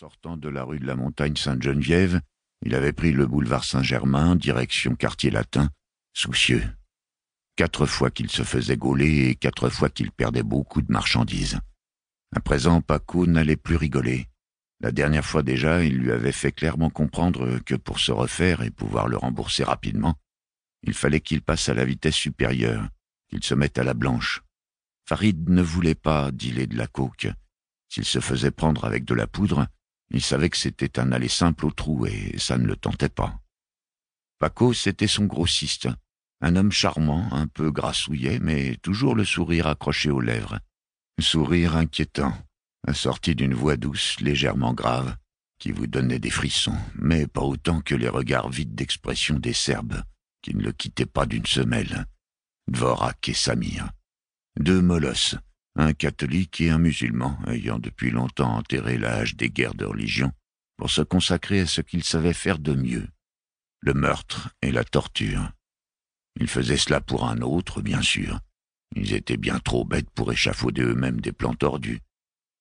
sortant de la rue de la Montagne-Sainte-Geneviève, il avait pris le boulevard Saint-Germain, direction Quartier Latin, soucieux. 4 fois qu'il se faisait gauler et 4 fois qu'il perdait beaucoup de marchandises. À présent, Paco n'allait plus rigoler. La dernière fois déjà, il lui avait fait clairement comprendre que pour se refaire et pouvoir le rembourser rapidement, il fallait qu'il passe à la vitesse supérieure, qu'il se mette à la blanche. Farid ne voulait pas dealer de la coke. S'il se faisait prendre avec de la poudre, il savait que c'était un aller simple au trou et ça ne le tentait pas. Paco, c'était son grossiste, un homme charmant, un peu grassouillet, mais toujours le sourire accroché aux lèvres. Sourire inquiétant, assorti d'une voix douce, légèrement grave, qui vous donnait des frissons, mais pas autant que les regards vides d'expression des Serbes, qui ne le quittaient pas d'une semelle. Dvorak et Samir. 2 molosses, un catholique et un musulman, ayant depuis longtemps enterré l'âge des guerres de religion, pour se consacrer à ce qu'ils savaient faire de mieux, le meurtre et la torture. Ils faisaient cela pour un autre, bien sûr. Ils étaient bien trop bêtes pour échafauder eux-mêmes des plans tordus,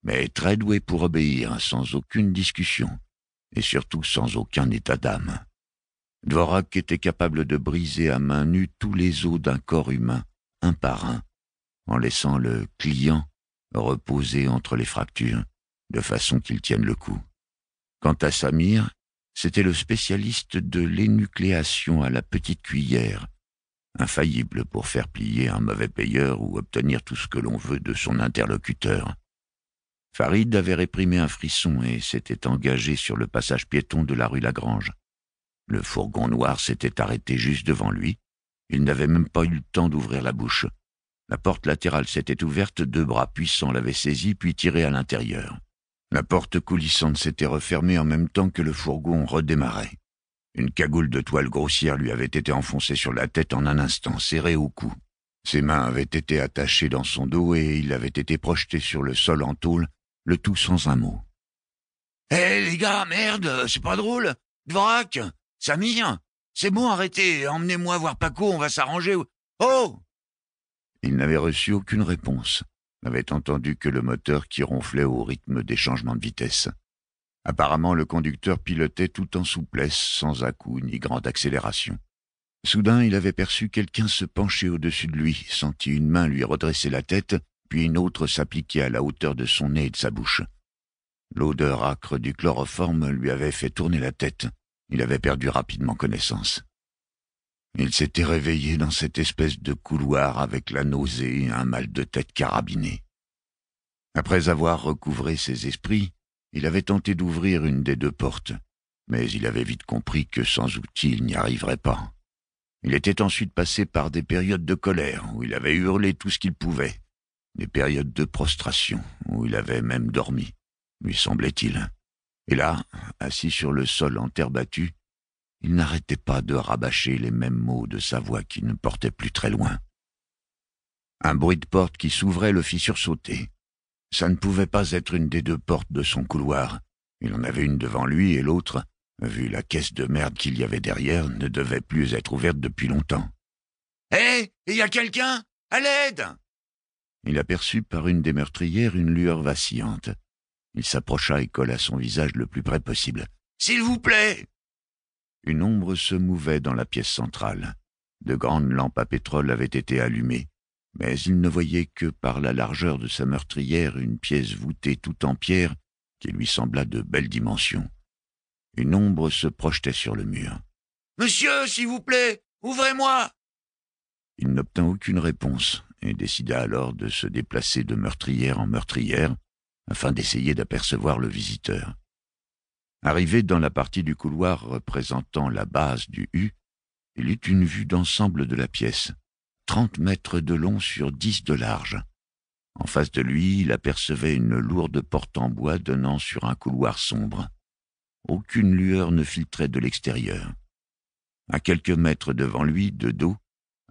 mais très doués pour obéir sans aucune discussion, et surtout sans aucun état d'âme. Dvorak était capable de briser à main nue tous les os d'un corps humain, un par un, en laissant le client reposer entre les fractures, de façon qu'il tienne le coup. Quant à Samir, c'était le spécialiste de l'énucléation à la petite cuillère, infaillible pour faire plier un mauvais payeur ou obtenir tout ce que l'on veut de son interlocuteur. Farid avait réprimé un frisson et s'était engagé sur le passage piéton de la rue Lagrange. Le fourgon noir s'était arrêté juste devant lui. Il n'avait même pas eu le temps d'ouvrir la bouche. La porte latérale s'était ouverte, 2 bras puissants l'avaient saisi puis tiré à l'intérieur. La porte coulissante s'était refermée en même temps que le fourgon redémarrait. Une cagoule de toile grossière lui avait été enfoncée sur la tête en un instant, serrée au cou. Ses mains avaient été attachées dans son dos et il avait été projeté sur le sol en tôle, le tout sans un mot. « Hé les gars, merde, c'est pas drôle. Dvorak, Samir, c'est bon, arrêtez, emmenez-moi voir Paco, on va s'arranger. Oh !» Il n'avait reçu aucune réponse, n'avait entendu que le moteur qui ronflait au rythme des changements de vitesse. Apparemment, le conducteur pilotait tout en souplesse, sans à-coups ni grande accélération. Soudain, il avait perçu quelqu'un se pencher au-dessus de lui, senti une main lui redresser la tête, puis une autre s'appliquer à la hauteur de son nez et de sa bouche. L'odeur âcre du chloroforme lui avait fait tourner la tête. Il avait perdu rapidement connaissance. Il s'était réveillé dans cette espèce de couloir avec la nausée et un mal de tête carabiné. Après avoir recouvré ses esprits, il avait tenté d'ouvrir une des 2 portes, mais il avait vite compris que sans outil il n'y arriverait pas. Il était ensuite passé par des périodes de colère, où il avait hurlé tout ce qu'il pouvait, des périodes de prostration, où il avait même dormi, lui semblait-il. Et là, assis sur le sol en terre battue, il n'arrêtait pas de rabâcher les mêmes mots de sa voix qui ne portait plus très loin. Un bruit de porte qui s'ouvrait le fit sursauter. Ça ne pouvait pas être une des 2 portes de son couloir. Il en avait une devant lui et l'autre, vu la caisse de merde qu'il y avait derrière, ne devait plus être ouverte depuis longtemps. « Hé, il y a quelqu'un ? À l'aide !» Il aperçut par une des meurtrières une lueur vacillante. Il s'approcha et colla son visage le plus près possible. « S'il vous plaît !» Une ombre se mouvait dans la pièce centrale. De grandes lampes à pétrole avaient été allumées, mais il ne voyait que par la largeur de sa meurtrière une pièce voûtée tout en pierre qui lui sembla de belles dimensions. Une ombre se projetait sur le mur. « Monsieur, s'il vous plaît, ouvrez-moi !» Il n'obtint aucune réponse et décida alors de se déplacer de meurtrière en meurtrière afin d'essayer d'apercevoir le visiteur. Arrivé dans la partie du couloir représentant la base du U, il eut une vue d'ensemble de la pièce, 30 mètres de long sur 10 de large. En face de lui, il apercevait une lourde porte en bois donnant sur un couloir sombre. Aucune lueur ne filtrait de l'extérieur. À quelques mètres devant lui, de dos,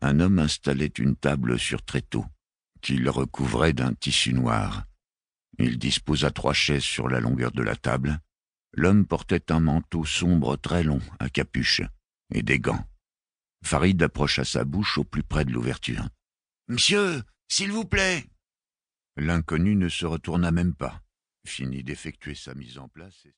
un homme installait une table sur tréteau, qu'il recouvrait d'un tissu noir. Il disposa 3 chaises sur la longueur de la table. L'homme portait un manteau sombre très long, à capuche, et des gants. Farid approcha sa bouche au plus près de l'ouverture. « Monsieur, s'il vous plaît !» L'inconnu ne se retourna même pas. Fini d'effectuer sa mise en place, et